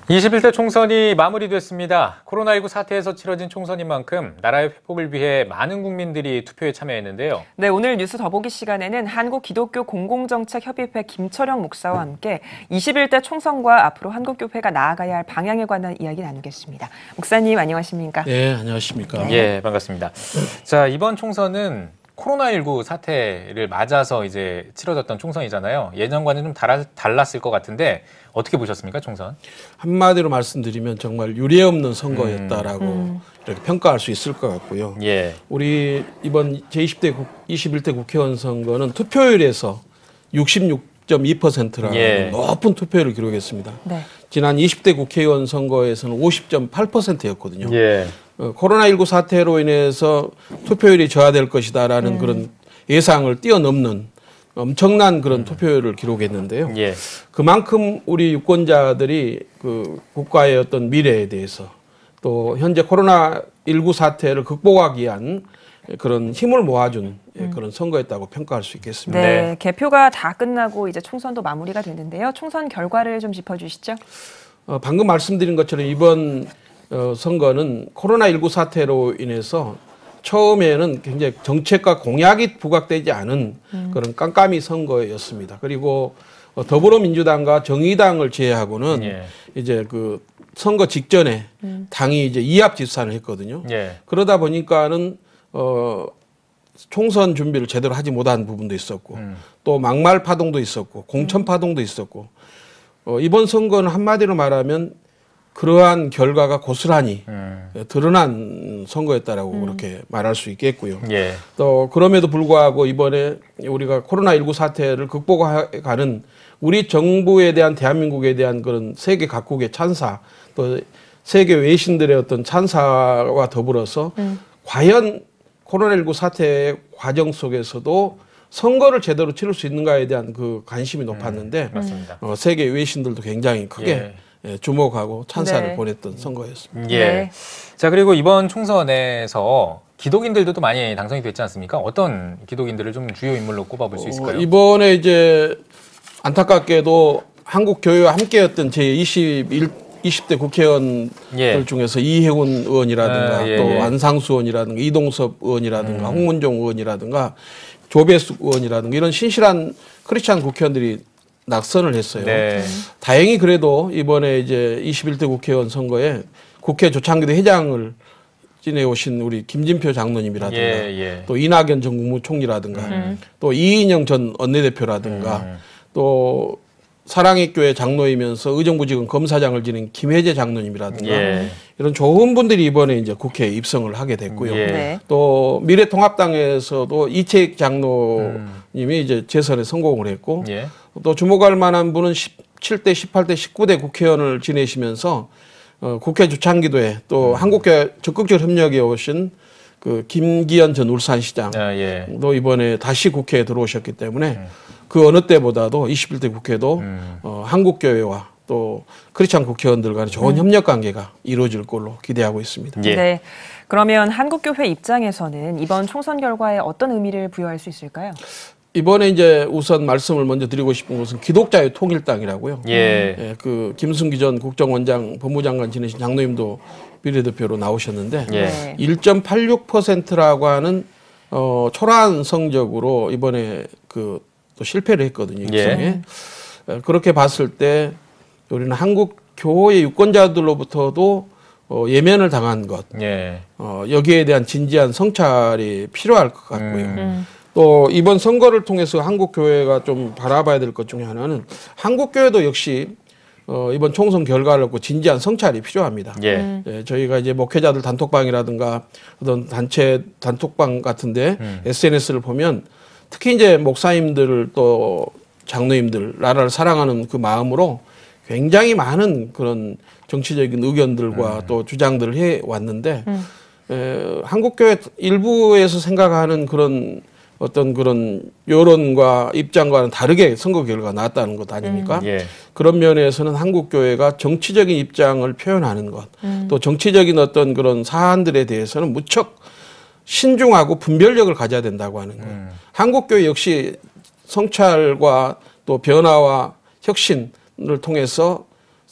21대 총선이 마무리됐습니다. 코로나19 사태에서 치러진 총선인 만큼 나라의 회복을 위해 많은 국민들이 투표에 참여했는데요. 네, 오늘 뉴스 더보기 시간에는 한국기독교공공정책협의회 김철영 목사와 함께 21대 총선과 앞으로 한국교회가 나아가야 할 방향에 관한 이야기 나누겠습니다. 목사님 안녕하십니까? 네, 안녕하십니까? 예, 반갑습니다. 자, 이번 총선은 코로나19 사태를 맞아서 이제 치러졌던 총선이잖아요. 예전과는 좀 달랐을 것 같은데 어떻게 보셨습니까, 총선? 한마디로 말씀드리면 정말 유례없는 선거였다라고 이렇게 평가할 수 있을 것 같고요. 예. 우리 이번 제21대 국회의원 선거는 투표율에서 66.2%라는 예. 높은 투표율을 기록했습니다. 네. 지난 20대 국회의원 선거에서는 50.8%였거든요. 예. 코로나19 사태로 인해서 투표율이 저하될 것이다라는 그런 예상을 뛰어넘는 엄청난 그런 투표율을 기록했는데요. 예. 그만큼 우리 유권자들이 그 국가의 어떤 미래에 대해서 또 현재 코로나19 사태를 극복하기 위한 그런 힘을 모아준 그런 선거였다고 평가할 수 있겠습니다. 네, 개표가 다 끝나고 이제 총선도 마무리가 됐는데요. 총선 결과를 좀 짚어주시죠. 방금 말씀드린 것처럼 이번 선거는 코로나19 사태로 인해서 처음에는 굉장히 정책과 공약이 부각되지 않은 그런 깜깜이 선거였습니다. 그리고 더불어민주당과 정의당을 제외하고는 예. 이제 그 선거 직전에 당이 이제 이합집산을 했거든요. 예. 그러다 보니까는 총선 준비를 제대로 하지 못한 부분도 있었고 또 막말 파동도 있었고 공천 파동도 있었고 이번 선거는 한마디로 말하면 그러한 결과가 고스란히 드러난 선거였다라고 그렇게 말할 수 있겠고요. 예. 또 그럼에도 불구하고 이번에 우리가 코로나19 사태를 극복해가는 우리 정부에 대한 대한민국에 대한 그런 세계 각국의 찬사 또 세계 외신들의 어떤 찬사와 더불어서 과연 코로나19 사태의 과정 속에서도 선거를 제대로 치를 수 있는가에 대한 그 관심이 높았는데 맞습니다. 세계 외신들도 굉장히 크게 주목하고 찬사를 네. 보냈던 선거였습니다. 예. 네. 자, 그리고 이번 총선에서 기독인들도 또 많이 당선이 됐지 않습니까? 어떤 기독인들을 좀 주요 인물로 꼽아볼 수 있을까요? 이번에 이제 안타깝게도 한국 교회와 함께였던 제20대 국회의원들 중에서 이혜훈 의원이라든가 또 안상수 의원이라든가 이동섭 의원이라든가 홍문종 의원이라든가 조배숙 의원이라든가 이런 신실한 크리스찬 국회의원들이 낙선을 했어요. 네. 다행히 그래도 이번에 이제 21대 국회의원 선거에 국회 조창기도 회장을 지내오신 우리 김진표 장로님이라든가 또 이낙연 전 국무총리라든가 또 이인영 전 원내대표라든가 또 사랑의 교회 장로이면서 의정부지검 검사장을 지낸 김혜재 장로님이라든가 이런 좋은 분들이 이번에 이제 국회에 입성을 하게 됐고요. 네. 또 미래통합당에서도 이채익 장로님이 이제 재선에 성공을 했고 또 주목할 만한 분은 17대, 18대, 19대 국회의원을 지내시면서 국회 주창기도에 또 한국교회 적극적으로 협력해 오신 그 김기현 전 울산시장 또 이번에 다시 국회에 들어오셨기 때문에 그 어느 때보다도 21대 국회도 한국교회와 또 크리스찬 국회의원들 간의 좋은 협력 관계가 이루어질 걸로 기대하고 있습니다. 네. 그러면 한국교회 입장에서는 이번 총선 결과에 어떤 의미를 부여할 수 있을까요? 이번에 이제 우선 말씀을 먼저 드리고 싶은 것은 기독자의 통일당이라고요. 그 김승기 전 국정원장 법무장관 지내신 장로님도 비례대표로 나오셨는데 1.86%라고 하는 초라한 성적으로 이번에 그 또 실패를 했거든요. 입성에. 그렇게 봤을 때 우리는 한국 교회 유권자들로부터도 예면을 당한 것, 여기에 대한 진지한 성찰이 필요할 것 같고요. 또 이번 선거를 통해서 한국 교회가 좀 바라봐야 될 것 중에 하나는 한국 교회도 역시 이번 총선 결과를 놓고 진지한 성찰이 필요합니다. 저희가 이제 목회자들 단톡방이라든가 어떤 단체 단톡방 같은데 SNS를 보면 특히 이제 목사님들 또 장로님들 나라를 사랑하는 그 마음으로 굉장히 많은 그런 정치적인 의견들과 또 주장들을 해 왔는데 한국교회 일부에서 생각하는 그런 어떤 그런 여론과 입장과는 다르게 선거 결과가 나왔다는 것 아닙니까? 그런 면에서는 한국교회가 정치적인 입장을 표현하는 것, 또 정치적인 어떤 그런 사안들에 대해서는 무척 신중하고 분별력을 가져야 된다고 하는 거예요. 한국교회 역시 성찰과 또 변화와 혁신을 통해서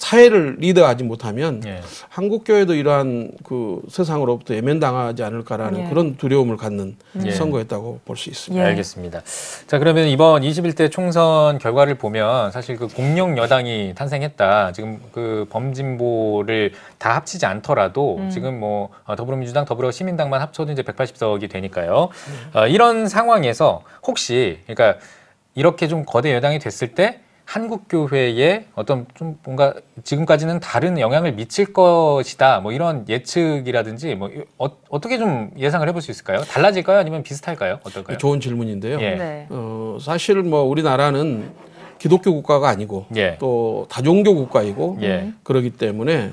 사회를 리더하지 못하면 예. 한국 교회도 이러한 그 세상으로부터 외면당하지 않을까라는 예. 그런 두려움을 갖는 예. 선거였다고 볼 수 있습니다. 예. 알겠습니다. 자, 그러면 이번 21대 총선 결과를 보면 사실 그 공룡 여당이 탄생했다. 지금 그 범진보를 다 합치지 않더라도 지금 뭐 더불어민주당, 더불어시민당만 합쳐도 이제 180석이 되니까요. 이런 상황에서 혹시 그러니까 이렇게 좀 거대 여당이 됐을 때 한국교회에 어떤 좀 뭔가 지금까지는 다른 영향을 미칠 것이다. 뭐 이런 예측이라든지 뭐 어떻게 좀 예상을 해볼 수 있을까요? 달라질까요? 아니면 비슷할까요? 어떨까요? 좋은 질문인데요. 예. 네. 사실 뭐 우리나라는 기독교 국가가 아니고 예. 또 다종교 국가이고 예. 그렇기 때문에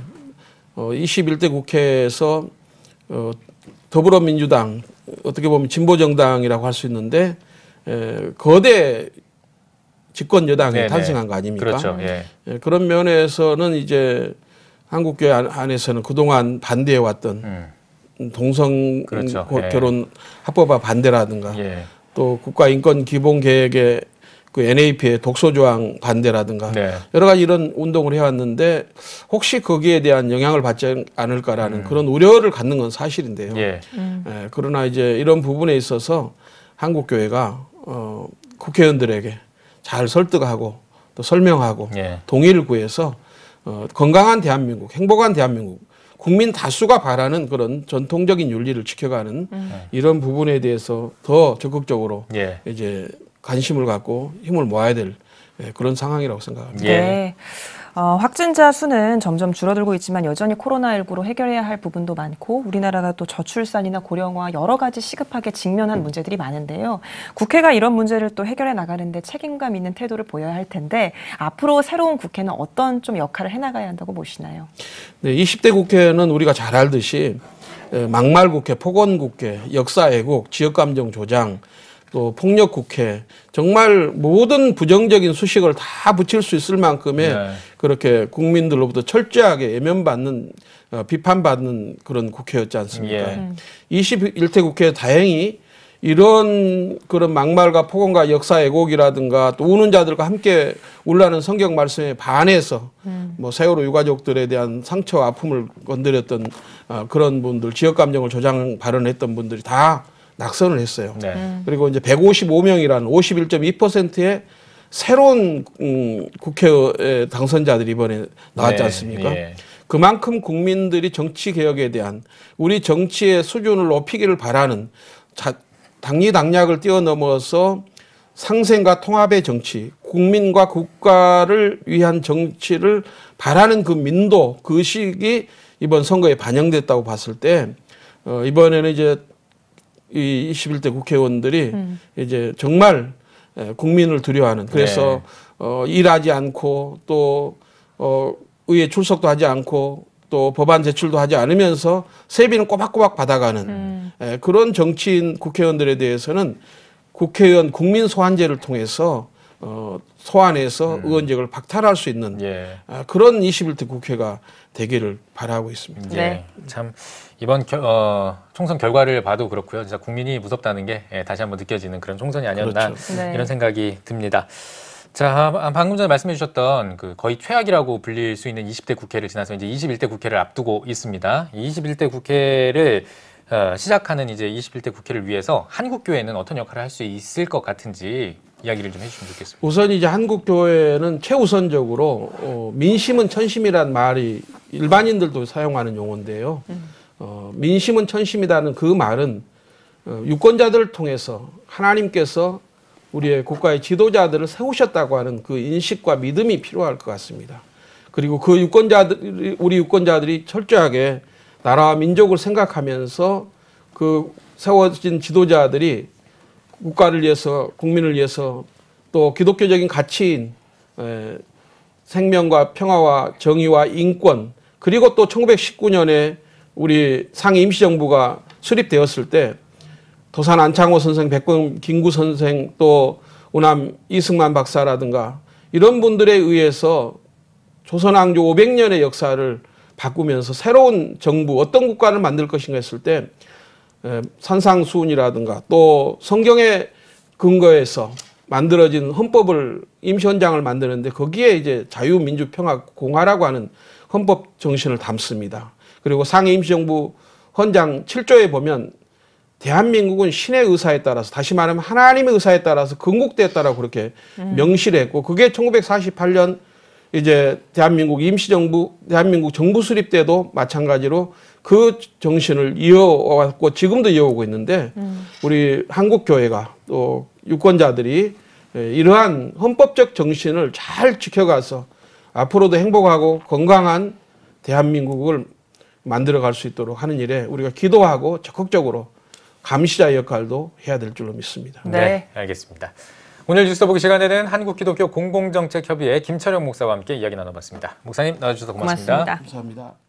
21대 국회에서 더불어민주당 어떻게 보면 진보정당이라고 할 수 있는데 거대 집권 여당이 네네. 탄생한 거 아닙니까? 그렇죠. 예. 그런 면에서는 이제 한국교회 안에서는 그동안 반대해왔던 동성 그렇죠. 결혼 합법화 반대라든가 예. 또 국가인권기본계획의 그 NAP의 독소조항 반대라든가 네. 여러 가지 이런 운동을 해왔는데 혹시 거기에 대한 영향을 받지 않을까라는 그런 우려를 갖는 건 사실인데요. 예. 그러나 이제 이런 부분에 있어서 한국교회가 국회의원들에게 잘 설득하고 또 설명하고 예. 동의를 구해서 건강한 대한민국, 행복한 대한민국, 국민 다수가 바라는 그런 전통적인 윤리를 지켜가는 이런 부분에 대해서 더 적극적으로 예. 이제 관심을 갖고 힘을 모아야 될 그런 상황이라고 생각합니다. 예. 네. 확진자 수는 점점 줄어들고 있지만 여전히 코로나19로 해결해야 할 부분도 많고 우리나라가 또 저출산이나 고령화 여러 가지 시급하게 직면한 문제들이 많은데요. 국회가 이런 문제를 또 해결해 나가는데 책임감 있는 태도를 보여야 할 텐데 앞으로 새로운 국회는 어떤 좀 역할을 해나가야 한다고 보시나요? 네, 20대 국회는 우리가 잘 알듯이 막말국회, 폭언국회, 역사애국, 지역감정 조장, 또 폭력국회 정말 모든 부정적인 수식을 다 붙일 수 있을 만큼의 네. 그렇게 국민들로부터 철저하게 외면받는 비판받는 그런 국회였지 않습니까? 예. 21대 국회 다행히 이런 그런 막말과 폭언과 역사 애곡이라든가 또 우는 자들과 함께 울라는 성경 말씀에 반해서 뭐 세월호 유가족들에 대한 상처와 아픔을 건드렸던 그런 분들, 지역 감정을 조장 발언했던 분들이 다 낙선을 했어요. 네. 그리고 이제 155명이라는 51.2%의 새로운 국회 당선자들이 이번에 나왔지 네. 않습니까? 예. 그만큼 국민들이 정치 개혁에 대한 우리 정치의 수준을 높이기를 바라는 당리당략을 뛰어넘어서 상생과 통합의 정치, 국민과 국가를 위한 정치를 바라는 그 민도, 그 의식이 이번 선거에 반영됐다고 봤을 때 이번에는 이제 이 21대 국회의원들이 이제 정말 국민을 두려워하는 그래서 일하지 않고 또 의회 출석도 하지 않고 또 법안 제출도 하지 않으면서 세비는 꼬박꼬박 받아가는 그런 정치인 국회의원들에 대해서는 국회의원 국민 소환제를 통해서 소환해서 의원직을 박탈할 수 있는 그런 21대 국회가 되기를 바라고 있습니다. 예. 참 이번 총선 결과를 봐도 그렇고요. 진짜 국민이 무섭다는 게 다시 한번 느껴지는 그런 총선이 아니었나 그렇죠. 네. 이런 생각이 듭니다. 자, 방금 전에 말씀해 주셨던 그 거의 최악이라고 불릴 수 있는 20대 국회를 지나서 이제 21대 국회를 앞두고 있습니다. 이 21대 국회를 시작하는 이제 21대 국회를 위해서 한국교회는 어떤 역할을 할 수 있을 것 같은지 이야기를 좀 해주시면 좋겠습니다. 우선 이제 한국교회는 최우선적으로 민심은 천심이란 말이 일반인들도 사용하는 용어인데요. 민심은 천심이라는 그 말은 유권자들을 통해서 하나님께서 우리의 국가의 지도자들을 세우셨다고 하는 그 인식과 믿음이 필요할 것 같습니다. 그리고 그 우리 유권자들이 철저하게 나라와 민족을 생각하면서 그 세워진 지도자들이 국가를 위해서, 국민을 위해서 또 기독교적인 가치인 생명과 평화와 정의와 인권 그리고 또 1919년에 우리 상해 임시정부가 수립되었을 때 도산 안창호 선생, 백범 김구 선생 또 우남 이승만 박사라든가 이런 분들에 의해서 조선왕조 500년의 역사를 바꾸면서 새로운 정부, 어떤 국가를 만들 것인가 했을 때 산상수훈이라든가 또 성경에 근거해서 만들어진 헌법을 임시헌장을 만드는데 거기에 이제 자유민주평화공화라고 하는 헌법 정신을 담습니다. 그리고 상해 임시정부 헌장 7조에 보면 대한민국은 신의 의사에 따라서, 다시 말하면 하나님의 의사에 따라서 건국되었다라고 그렇게 명시를 했고, 그게 1948년 이제 대한민국 임시정부, 대한민국 정부 수립 때도 마찬가지로 그 정신을 이어왔고 지금도 이어오고 있는데, 우리 한국교회가 또 유권자들이 이러한 헌법적 정신을 잘 지켜가서 앞으로도 행복하고 건강한 대한민국을 만들어갈 수 있도록 하는 일에 우리가 기도하고 적극적으로 감시자의 역할도 해야 될 줄로 믿습니다. 네. 알겠습니다. 오늘 뉴스 보기 시간에는 한국기독교 공공정책협의회 김철영 목사와 함께 이야기 나눠봤습니다. 목사님 나와주셔서 고맙습니다. 고맙습니다. 감사합니다.